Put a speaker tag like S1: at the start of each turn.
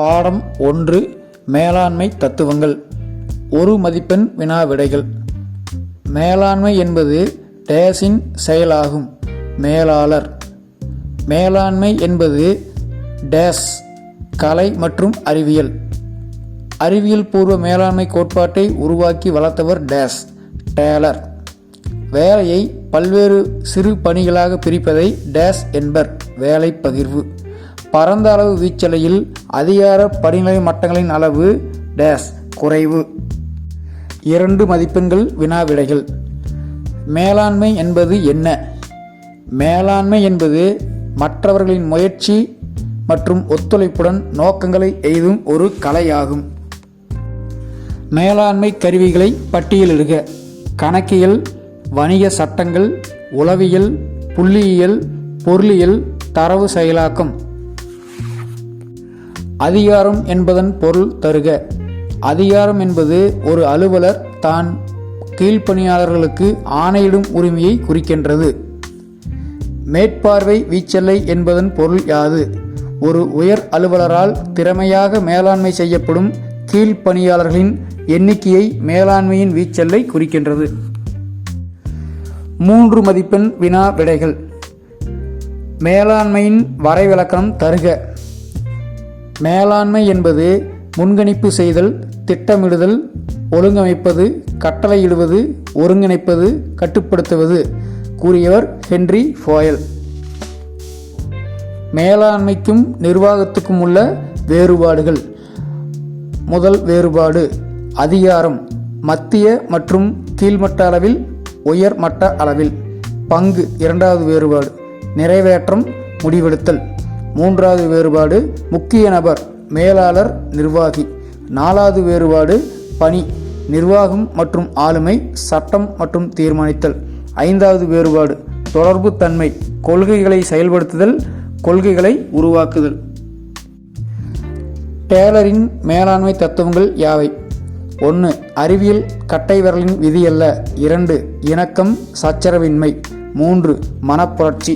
S1: பாடம் 1 மேலாண்மை தத்துவங்கள். ஒரு மதிப்பெண் வினா விடைகள். மேலாண்மை என்பது டேஸின் செயலாகும். மேலாளர். மேலாண்மை என்பது டேஸ் கலை மற்றும் அறிவியல். அறிவியல் பூர்வ மேலாண்மை கோட்பாட்டை உருவாக்கி வளர்த்தவர் டேஸ் டேலர். வேலையை பல்வேறு சிறு பணிகளாக பிரிப்பதை டேஸ் என்பர் வேலை பகிர்வு. பரந்த அளவு வீச்சலையில் அதிகார படிநிலை மட்டங்களின் அளவு டேஸ் குறைவு. 2 மதிப்பெண்கள் வினா விடைகள். மேலாண்மை என்பது என்ன? மேலாண்மை என்பது மற்றவர்களின் முயற்சி மற்றும் ஒத்துழைப்புடன் நோக்கங்களை எய்தும் ஒரு கலையாகும். மேலாண்மை கருவிகளை பட்டியலிடுக. கணக்கியல், வணிக சட்டங்கள், உளவியல், புள்ளியியல், பொருளியல், தரவு செயலாக்கம். அதிகாரம் என்பதன் பொருள் தருக. அதிகாரம் என்பது ஒரு அலுவலர் தான் கீழ்ப்பணியாளர்களுக்கு ஆணையிடும் உரிமையை குறிக்கின்றது. மேற்பார்வை வீச்செல்லை என்பதன் பொருள் யாது? ஒரு உயர் அலுவலரால் திறமையாக மேலாண்மை செய்யப்படும் கீழ்ப்பணியாளர்களின் எண்ணிக்கையை மேலாண்மையின் வீச்செல்லை குறிக்கின்றது. 3 மதிப்பெண் வினா விடைகள். மேலாண்மையின் வரைவிலக்கணம் தருக. மேலாண்மை என்பது முன்கணிப்பு செய்தல், திட்டமிடுதல், ஒழுங்கமைப்பது, கட்டளையிடுவது, ஒருங்கிணைப்பது, கட்டுப்படுத்துவது. கூறியவர் ஹென்றி ஃபோயல். மேலாண்மைக்கும் நிர்வாகத்துக்கும் உள்ள வேறுபாடுகள். முதல் வேறுபாடு அதிகாரம். மத்திய மற்றும் கீழ்மட்ட அளவில், உயர் மட்ட அளவில். பங்கு. 2வது வேறுபாடு நிறைவேற்றம், முடிவெடுத்தல். 3வது வேறுபாடு முக்கிய நபர், மேலாளர், நிர்வாகி. 4வது வேறுபாடு பணி, நிர்வாகம் மற்றும் ஆளுமை, சட்டம் மற்றும் தீர்மானித்தல். 5வது வேறுபாடு தொடர்பு தன்மை, கொள்கைகளை செயல்படுத்துதல், கொள்கைகளை உருவாக்குதல். டேலரின் மேலாண்மை தத்துவங்கள் யாவை? 1. அறிவியல் கட்டை விரலின் விதி அல்ல. 2. இணக்கம், சச்சரவின்மை. 3. மனப்புரட்சி.